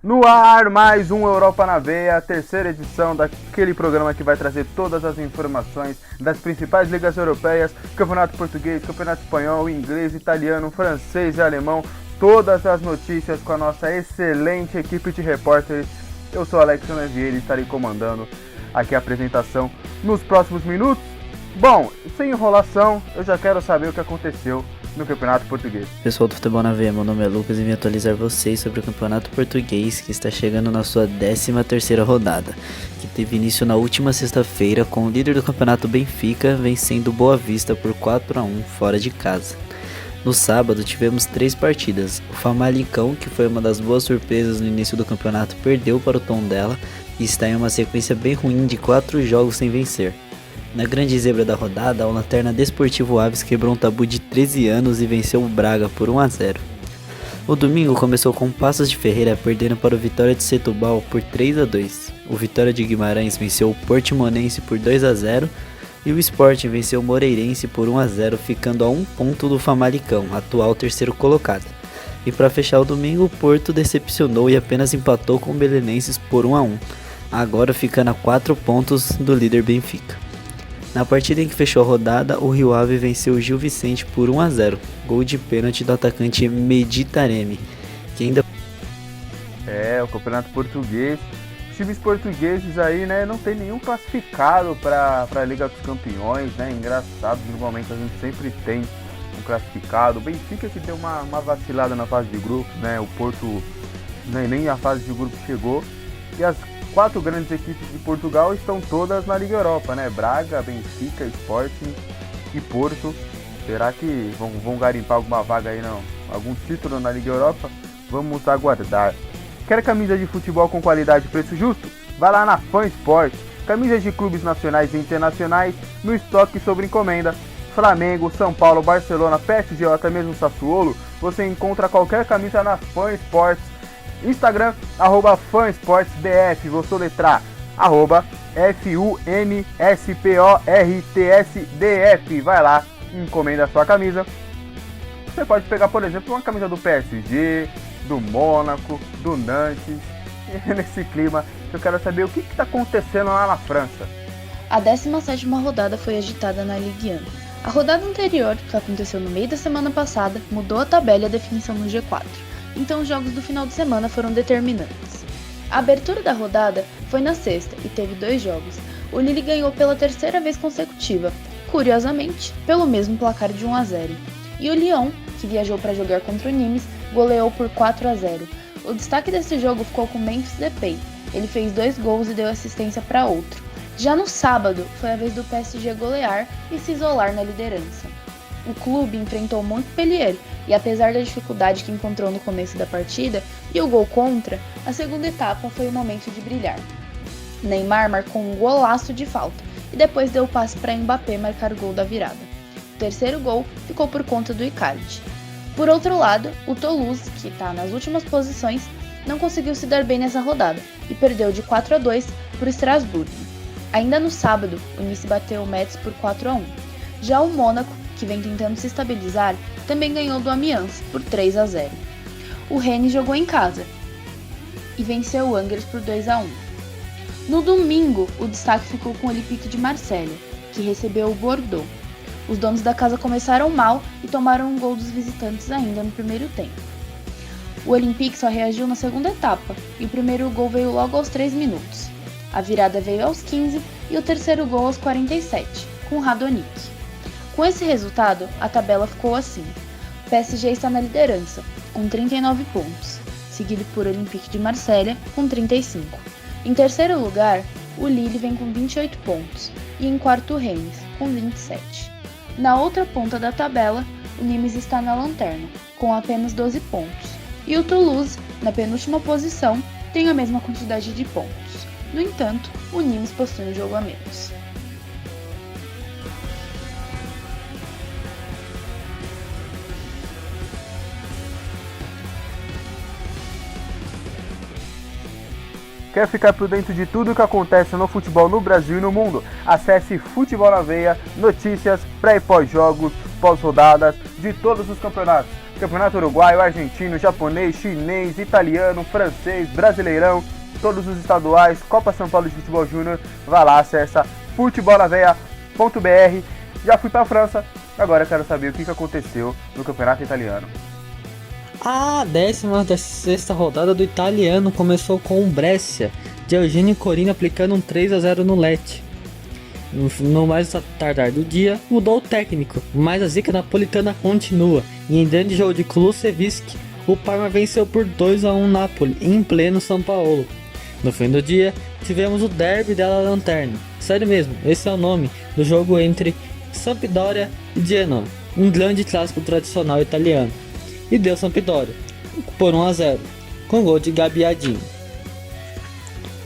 No ar, mais um Europa na Veia, a terceira edição daquele programa que vai trazer todas as informações das principais ligas europeias, Campeonato Português, Campeonato Espanhol, Inglês, Italiano, Francês e Alemão, todas as notícias com a nossa excelente equipe de repórteres. Eu sou Alexandre Vieira e estarei comandando aqui a apresentação nos próximos minutos. Bom, sem enrolação, eu já quero saber o que aconteceu no Campeonato Português. Pessoal do Futebol na Veia, meu nome é Lucas e vim atualizar vocês sobre o Campeonato Português, que está chegando na sua 13ª rodada, que teve início na última sexta-feira com o líder do campeonato Benfica vencendo Boa Vista por 4-1 fora de casa. No sábado tivemos 3 partidas. O Famalicão, que foi uma das boas surpresas no início do campeonato, perdeu para o Tondela e está em uma sequência bem ruim de 4 jogos sem vencer. Na grande zebra da rodada, o Lanterna Desportivo Aves quebrou um tabu de 13 anos e venceu o Braga por 1-0. O domingo começou com Paços de Ferreira perdendo para o Vitória de Setúbal por 3-2. O Vitória de Guimarães venceu o Portimonense por 2-0 e o Sport venceu o Moreirense por 1-0, ficando a 1 ponto do Famalicão, atual terceiro colocado. E para fechar o domingo, o Porto decepcionou e apenas empatou com o Belenenses por 1-1, agora ficando a 4 pontos do líder Benfica. Na partida em que fechou a rodada, o Rio Ave venceu o Gil Vicente por 1-0, gol de pênalti do atacante Mehdi Taremi, que ainda... O Campeonato Português, os times portugueses aí, né, não tem nenhum classificado para a Liga dos Campeões, né, engraçado, normalmente a gente sempre tem um classificado. O Benfica que deu uma vacilada na fase de grupos, né, o Porto nem a fase de grupos chegou, e as 4 grandes equipes de Portugal estão todas na Liga Europa, né? Braga, Benfica, Sporting e Porto. Será que vão garimpar alguma vaga aí, não? Algum título na Liga Europa? Vamos aguardar. Quer camisa de futebol com qualidade e preço justo? Vai lá na Fan Sport. Camisas de clubes nacionais e internacionais no estoque sobre encomenda. Flamengo, São Paulo, Barcelona, PSG ou até mesmo Sassuolo. Você encontra qualquer camisa na Fan Sports. Instagram, @fansportsdf, vou soletrar, @FUNSPORTSDF, vai lá, encomenda a sua camisa. Você pode pegar, por exemplo, uma camisa do PSG, do Mônaco, do Nantes, e nesse clima eu quero saber o que está acontecendo lá na França. A 17ª rodada foi agitada na Ligue 1. A rodada anterior, que aconteceu no meio da semana passada, mudou a tabela e a definição no G4. Então os jogos do final de semana foram determinantes. A abertura da rodada foi na sexta e teve 2 jogos. O Lille ganhou pela 3ª vez consecutiva, curiosamente, pelo mesmo placar de 1-0. E o Lyon, que viajou para jogar contra o Nimes, goleou por 4-0. O destaque desse jogo ficou com Memphis Depay. Ele fez 2 gols e deu assistência para outro. Já no sábado, foi a vez do PSG golear e se isolar na liderança. O clube enfrentou Montpellier e, apesar da dificuldade que encontrou no começo da partida e o gol contra, a segunda etapa foi o momento de brilhar. Neymar marcou um golaço de falta e depois deu o passe para Mbappé marcar o gol da virada. O terceiro gol ficou por conta do Icardi. Por outro lado, o Toulouse, que está nas últimas posições, não conseguiu se dar bem nessa rodada e perdeu de 4-2 por Estrasburgo. Ainda no sábado, o Nice bateu o Metz por 4-1. Já o Mônaco, que vem tentando se estabilizar, também ganhou do Amiens por 3-0. O Rennes jogou em casa e venceu o Angers por 2-1. No domingo, o destaque ficou com o Olympique de Marselha, que recebeu o Bordeaux. Os donos da casa começaram mal e tomaram um gol dos visitantes ainda no primeiro tempo. O Olympique só reagiu na segunda etapa e o primeiro gol veio logo aos 3 minutos. A virada veio aos 15 e o terceiro gol aos 47, com Radonic. Com esse resultado, a tabela ficou assim. O PSG está na liderança, com 39 pontos, seguido por Olympique de Marselha, com 35. Em terceiro lugar, o Lille vem com 28 pontos, e em quarto o Rennes, com 27. Na outra ponta da tabela, o Nimes está na lanterna, com apenas 12 pontos, e o Toulouse, na penúltima posição, tem a mesma quantidade de pontos. No entanto, o Nimes possui um jogo a menos. Quer ficar por dentro de tudo o que acontece no futebol no Brasil e no mundo? Acesse Futebol na Veia, notícias, pré e pós-jogos, pós-rodadas de todos os campeonatos. Campeonato uruguaio, argentino, japonês, chinês, italiano, francês, brasileirão, todos os estaduais, Copa São Paulo de Futebol Júnior. Vai lá, acessa futebolnaveia.br. Já fui pra França, agora eu quero saber o que aconteceu no campeonato italiano. A 16ª rodada do italiano começou com o Brescia de Eugenio Corino aplicando um 3-0 no Lecce. No mais tardar do dia, mudou o técnico, mas a zica napolitana continua, e em grande jogo de Kulusevski, o Parma venceu por 2-1 Napoli, em pleno São Paulo. No fim do dia, tivemos o Derby della Lanterna. Sério mesmo, esse é o nome do jogo entre Sampdoria e Genoa, um grande clássico tradicional italiano. E deu Sampdoria, por 1-0, com gol de Gabbiadini.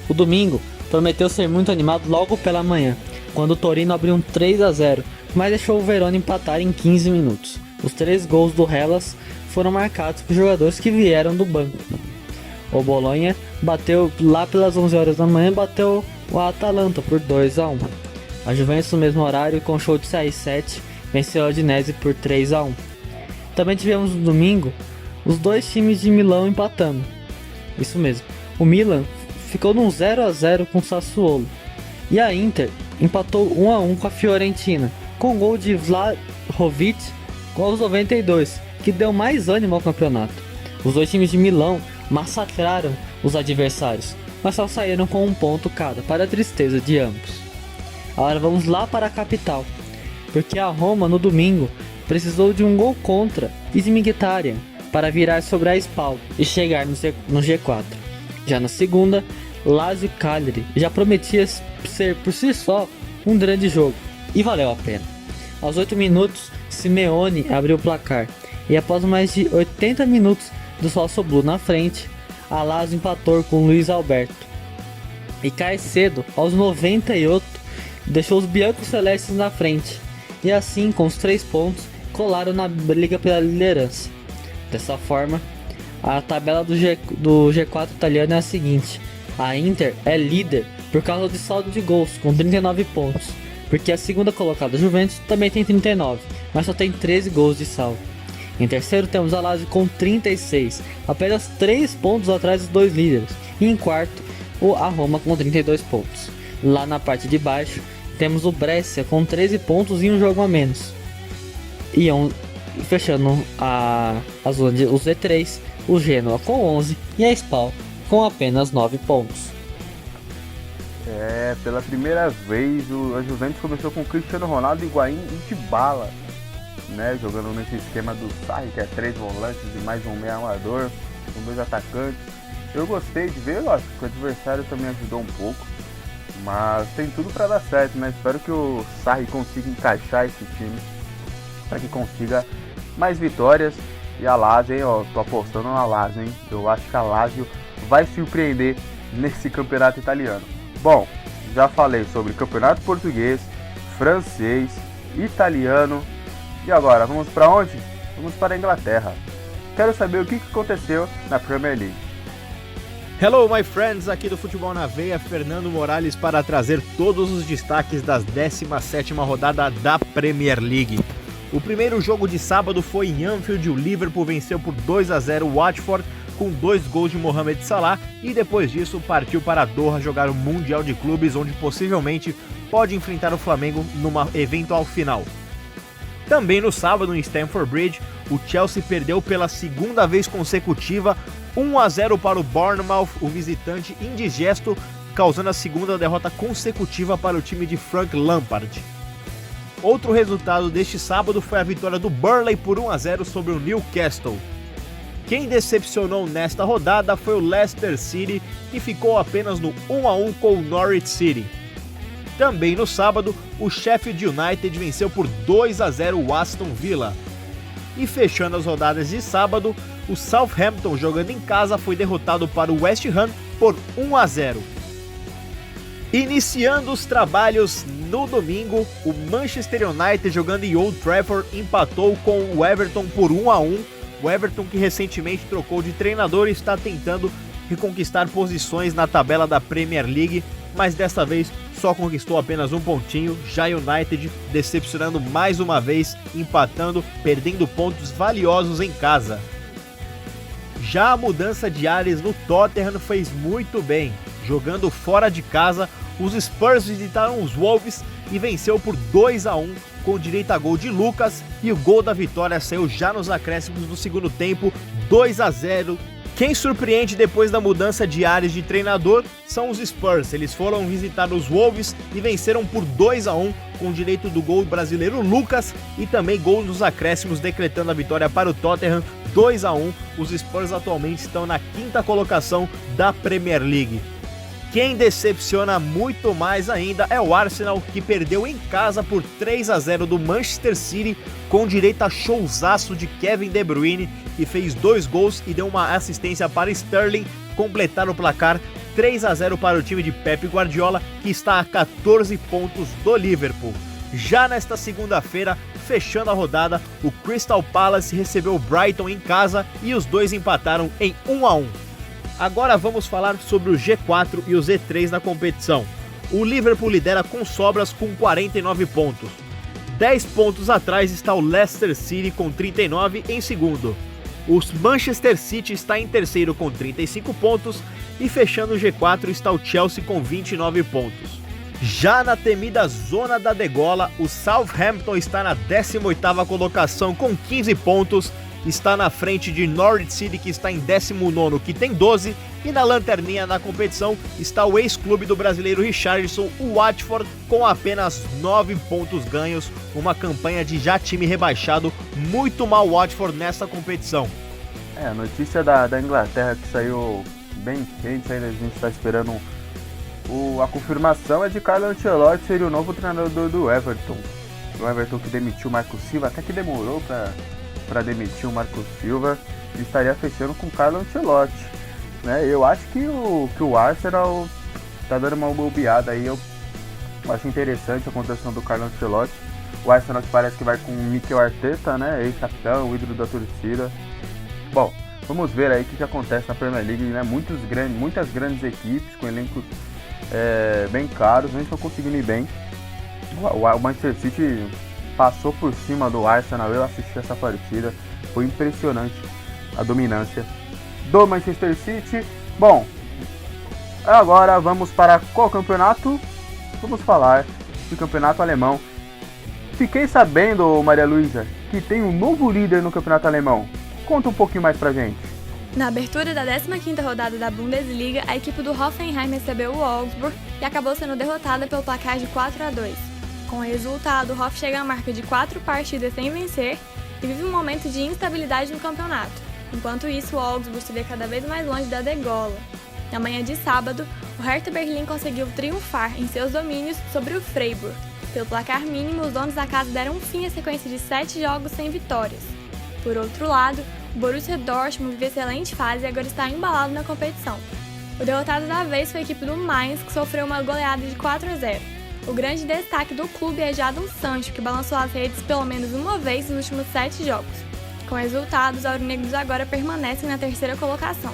O domingo prometeu ser muito animado logo pela manhã, quando o Torino abriu um 3-0, mas deixou o Verona empatar em 15 minutos. Os 3 gols do Hellas foram marcados por jogadores que vieram do banco. O Bologna bateu lá pelas 11 horas da manhã, bateu o Atalanta por 2-1. A Juventus no mesmo horário, com show de 6-7, venceu a Udinese por 3-1. Também tivemos no domingo os 2 times de Milão empatando. Isso mesmo, o Milan ficou num 0-0 com o Sassuolo. E a Inter empatou 1-1 com a Fiorentina, com gol de Vlahovic aos 92, que deu mais ânimo ao campeonato. Os 2 times de Milão massacraram os adversários, mas só saíram com 1 ponto cada, para a tristeza de ambos. Agora vamos lá para a capital, porque a Roma no domingo precisou de um gol contra e de Mkhitaryan para virar sobre a Spal e chegar no G4. Já na segunda, Lazio Cagliari já prometia ser por si só um grande jogo, e valeu a pena. Aos 8 minutos, Simeone abriu o placar, e após mais de 80 minutos do Sassuolo na frente, a Lazio empatou com Luiz Alberto. E Caicedo, aos 98, deixou os biancos celestes na frente, e assim, com os 3 pontos, colaram na briga pela liderança. Dessa forma, a tabela do G4 italiano é a seguinte: a Inter é líder por causa de saldo de gols, com 39 pontos, porque a segunda colocada Juventus também tem 39, mas só tem 13 gols de saldo. Em terceiro temos a Lazio com 36, apenas 3 pontos atrás dos 2 líderes, e em quarto a Roma com 32 pontos. Lá na parte de baixo temos o Brescia com 13 pontos e um jogo a menos. E fechando a zona de os Z3, o Genoa com 11 e a Spal com apenas 9 pontos. Pela primeira vez a Juventus começou com Cristiano Ronaldo, Higuaín e Dybala, né, jogando nesse esquema do Sarri, que é 3 volantes e mais um meio armador, com 2 atacantes. Eu gostei de ver, lógico, que o adversário também ajudou um pouco, mas tem tudo para dar certo, né? Espero que o Sarri consiga encaixar esse time para que consiga mais vitórias. E a Lazio, hein, ó, tô apostando na Lazio, hein? Eu acho que a Lazio vai surpreender nesse campeonato italiano. Bom, já falei sobre campeonato português, francês, italiano. E agora, vamos para onde? Vamos para a Inglaterra. Quero saber o que aconteceu na Premier League. Hello, my friends, aqui do Futebol na Veia, Fernando Morales para trazer todos os destaques da 17ª rodada da Premier League. O primeiro jogo de sábado foi em Anfield, o Liverpool venceu por 2-0 o Watford com 2 gols de Mohamed Salah e depois disso partiu para Doha jogar o Mundial de Clubes, onde possivelmente pode enfrentar o Flamengo numa eventual final. Também no sábado em Stamford Bridge, o Chelsea perdeu pela segunda vez consecutiva 1-0 para o Bournemouth, o visitante indigesto, causando a segunda derrota consecutiva para o time de Frank Lampard. Outro resultado deste sábado foi a vitória do Burnley por 1-0 sobre o Newcastle. Quem decepcionou nesta rodada foi o Leicester City, que ficou apenas no 1-1 com o Norwich City. Também no sábado, o Sheffield United venceu por 2-0 o Aston Villa. E fechando as rodadas de sábado, o Southampton, jogando em casa, foi derrotado para o West Ham por 1-0. Iniciando os trabalhos no domingo, o Manchester United, jogando em Old Trafford, empatou com o Everton por 1-1. O Everton, que recentemente trocou de treinador, está tentando reconquistar posições na tabela da Premier League, mas dessa vez só conquistou apenas um pontinho, já United decepcionando mais uma vez, empatando, perdendo pontos valiosos em casa. Já a mudança de ares no Tottenham fez muito bem. Jogando fora de casa, os Spurs visitaram os Wolves e venceu por 2-1 com direito a gol de Lucas, e o gol da vitória saiu já nos acréscimos do segundo tempo, 2-0. Quem surpreende depois da mudança de ares de treinador são os Spurs. Eles foram visitar os Wolves e venceram por 2-1 com direito do gol brasileiro Lucas e também gol nos acréscimos, decretando a vitória para o Tottenham, 2-1. Os Spurs atualmente estão na 5ª colocação da Premier League. Quem decepciona muito mais ainda é o Arsenal, que perdeu em casa por 3-0 do Manchester City, com direito a showzaço de Kevin De Bruyne, que fez 2 gols e deu uma assistência para Sterling, completar o placar 3-0 para o time de Pep Guardiola, que está a 14 pontos do Liverpool. Já nesta segunda-feira, fechando a rodada, o Crystal Palace recebeu o Brighton em casa e os dois empataram em 1-1. Agora vamos falar sobre o G4 e o Z3 na competição. O Liverpool lidera com sobras com 49 pontos. 10 pontos atrás está o Leicester City com 39 em segundo. O Manchester City está em terceiro com 35 pontos e fechando o G4 está o Chelsea com 29 pontos. Já na temida zona da degola, o Southampton está na 18ª colocação com 15 pontos, está na frente de Norwich City, que está em 19º, que tem 12, e na lanterninha da competição está o ex-clube do brasileiro Richarlison, o Watford, com apenas 9 pontos ganhos, uma campanha de já time rebaixado, muito mal Watford nessa competição. A notícia da Inglaterra que saiu bem quente, ainda a gente está esperando a confirmação, é de Carlo Ancelotti ser o novo treinador do Everton. O Everton que demitiu o Marco Silva, até que demorou para demitir o Marco Silva, e estaria fechando com o Carlo Ancelotti, né? Eu acho que o Arsenal tá dando uma bobeada aí. Eu acho interessante a contratação do Carlo Ancelotti. O Arsenal que parece que vai com o Mikel Arteta, né? Ex-capitão, o ídolo da torcida. Bom, vamos ver aí o que acontece na Premier League, né? Muitas grandes equipes com elencos bem caros, não estão conseguindo ir bem. O Manchester City passou por cima do Arsenal. Eu assisti essa partida, foi impressionante a dominância do Manchester City. Bom, agora vamos para qual campeonato? Vamos falar do campeonato alemão. Fiquei sabendo, Maria Luísa, que tem um novo líder no campeonato alemão. Conta um pouquinho mais pra gente. Na abertura da 15ª rodada da Bundesliga, a equipe do Hoffenheim recebeu o Augsburg e acabou sendo derrotada pelo placar de 4-2. Com o resultado, o Hoff chega à marca de 4 partidas sem vencer e vive um momento de instabilidade no campeonato. Enquanto isso, o Augsburg se vê cada vez mais longe da degola. Na manhã de sábado, o Hertha Berlim conseguiu triunfar em seus domínios sobre o Freiburg. Pelo placar mínimo, os donos da casa deram fim à sequência de 7 jogos sem vitórias. Por outro lado, o Borussia Dortmund vive excelente fase e agora está embalado na competição. O derrotado da vez foi a equipe do Mainz, que sofreu uma goleada de 4-0. O grande destaque do clube é Jadon Sancho, que balançou as redes pelo menos uma vez nos últimos 7 jogos. Com resultados, os aurinegros agora permanecem na 3ª colocação.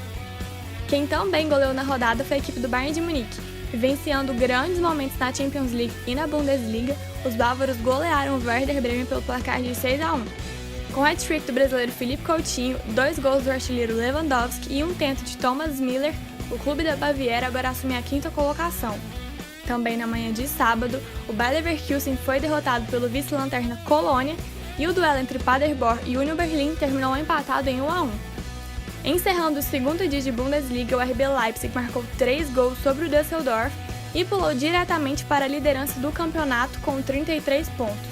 Quem também goleou na rodada foi a equipe do Bayern de Munique. Vivenciando grandes momentos na Champions League e na Bundesliga, os bávaros golearam o Werder Bremen pelo placar de 6-1. Com o hat-trick do brasileiro Philippe Coutinho, 2 gols do artilheiro Lewandowski e um tento de Thomas Müller, o clube da Baviera agora assume a 5ª colocação. Também na manhã de sábado, o Bayer Leverkusen foi derrotado pelo vice-lanterna Colônia e o duelo entre Paderborn e Union Berlin terminou empatado em 1-1. Encerrando o segundo dia de Bundesliga, o RB Leipzig marcou 3 gols sobre o Düsseldorf e pulou diretamente para a liderança do campeonato com 33 pontos.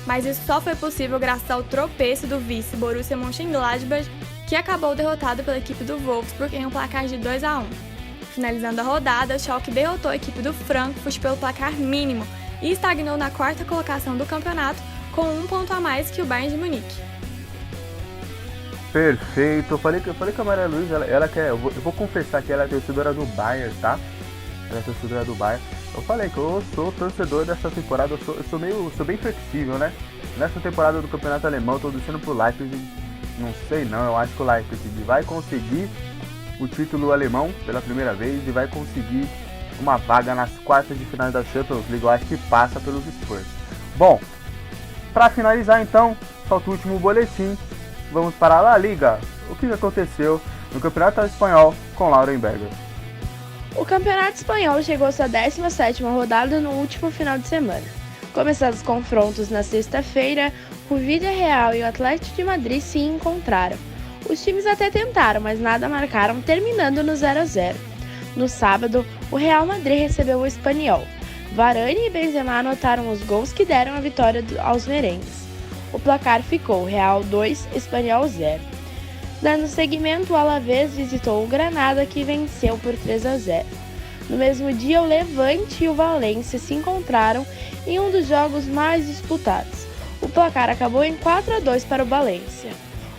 Mas isso só foi possível graças ao tropeço do vice Borussia Mönchengladbach, que acabou derrotado pela equipe do Wolfsburg em um placar de 2-1. Finalizando a rodada, o Schalke derrotou a equipe do Frankfurt pelo placar mínimo e estagnou na 4ª colocação do campeonato com 1 ponto a mais que o Bayern de Munique. Perfeito, eu falei com a Maria Luísa, ela quer, eu vou confessar que ela é torcedora do Bayern, tá? Ela é torcedora do Bayern. Eu falei que eu sou torcedor dessa temporada, eu sou bem flexível, né? Nessa temporada do campeonato alemão, eu tô descendo pro Leipzig, não sei não, eu acho que o Leipzig vai conseguir o título alemão pela primeira vez e vai conseguir uma vaga nas quartas de final da Champions League. Eu acho que passa pelos Spurs. Bom, para finalizar então, falta o último boletim. Vamos para a La Liga. O que aconteceu no Campeonato Espanhol com Lauren Berger. O Campeonato Espanhol chegou à sua 17ª rodada no último final de semana. Começados os confrontos na sexta-feira, o Villarreal e o Atlético de Madrid se encontraram. Os times até tentaram, mas nada marcaram, terminando no 0-0. No sábado, o Real Madrid recebeu o Espanyol. Varane e Benzema anotaram os gols que deram a vitória aos merengues. O placar ficou Real 2, Espanyol 0. Dando seguimento, o Alavés visitou o Granada, que venceu por 3-0. No mesmo dia, o Levante e o Valência se encontraram em um dos jogos mais disputados. O placar acabou em 4-2 para o Valência.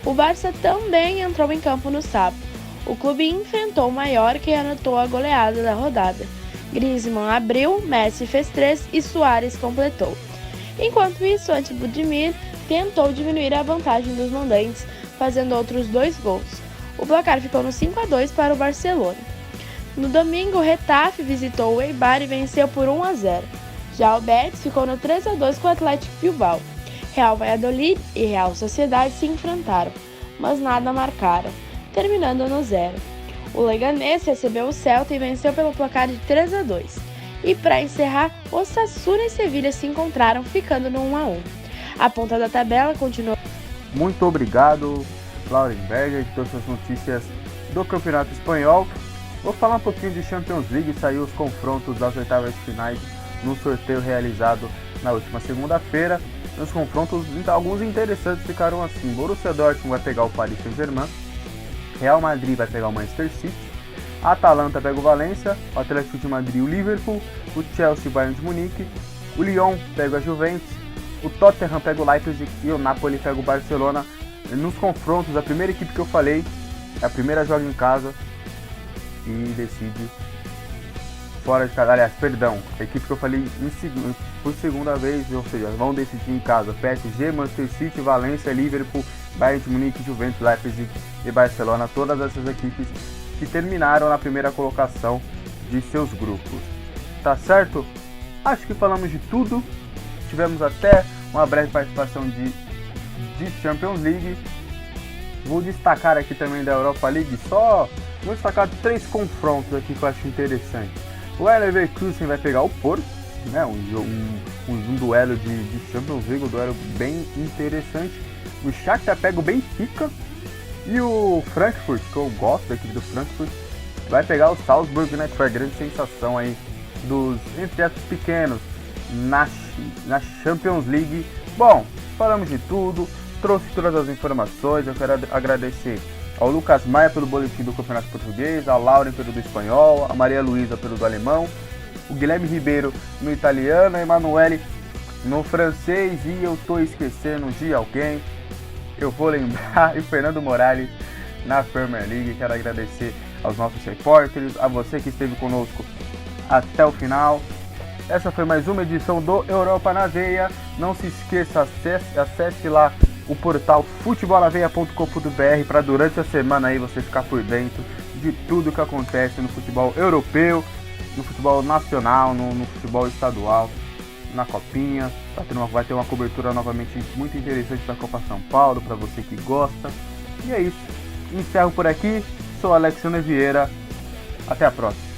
O Barça também entrou em campo no sábado. O clube enfrentou o Mallorca e anotou a goleada da rodada. Griezmann abriu, Messi fez 3 e Suárez completou. Enquanto isso, Antibudimir tentou diminuir a vantagem dos mandantes, fazendo outros 2 gols. O placar ficou no 5-2 para o Barcelona. No domingo, o Retafe visitou o Eibar e venceu por 1-0. Já o Betis ficou no 3-2 com o Atlético Bilbao. Real Valladolid e Real Sociedade se enfrentaram, mas nada marcaram, terminando no 0. O Leganés recebeu o Celta e venceu pelo placar de 3-2. E para encerrar, Osasuna e Sevilha se encontraram, ficando no 1-1. A ponta da tabela continua. Muito obrigado, Lauren Berger, de todas as notícias do Campeonato Espanhol. Vou falar um pouquinho de Champions League. Saiu os confrontos das oitavas de finais no sorteio realizado na última segunda-feira. Nos confrontos, alguns interessantes ficaram assim. Borussia Dortmund vai pegar o Paris Saint-Germain, Real Madrid vai pegar o Manchester City, a Atalanta pega o Valência, o Atlético de Madrid o Liverpool, o Chelsea o Bayern de Munique, o Lyon pega a Juventus, o Tottenham pega o Leipzig e o Napoli pega o Barcelona. Nos confrontos, a primeira equipe que eu falei, a primeira joga em casa e decide fora de casa. Aliás, perdão, a equipe que eu falei por segunda vez, ou seja, vão decidir em casa: PSG, Manchester City, Valência, Liverpool, Bayern de Munique, Juventus, Leipzig e Barcelona. Todas essas equipes que terminaram na primeira colocação de seus grupos. Tá certo? Acho que falamos de tudo. Tivemos até uma breve participação de Champions League. Vou destacar aqui também da Europa League. Vou destacar 3 confrontos aqui que eu acho interessante. O Leverkusen vai pegar o Porto, né? Um duelo de Champions League, um duelo bem interessante. O Shakhtar pega o Benfica. E o Frankfurt, que eu gosto da equipe do Frankfurt, vai pegar o Salzburg, né? Que foi a grande sensação aí dos entre aspas pequenos na Champions League. Bom, falamos de tudo, trouxe todas as informações. Eu quero agradecer ao Lucas Maia pelo boletim do Campeonato Português, a Lauren pelo do Espanhol, a Maria Luísa pelo do Alemão, o Guilherme Ribeiro no Italiano, a Emanuele no Francês, e eu tô esquecendo de alguém, eu vou lembrar, e Fernando Morales na Premier League. Quero agradecer aos nossos repórteres, a você que esteve conosco até o final. Essa foi mais uma edição do Europa na Veia. Não se esqueça, acesse lá o portal futebolaveia.com.br para durante a semana aí você ficar por dentro de tudo que acontece no futebol europeu, no futebol nacional, no futebol estadual, na Copinha. Vai ter uma cobertura novamente muito interessante da Copa São Paulo para você que gosta. E é isso. Encerro por aqui. Sou Alexandre Vieira. Até a próxima.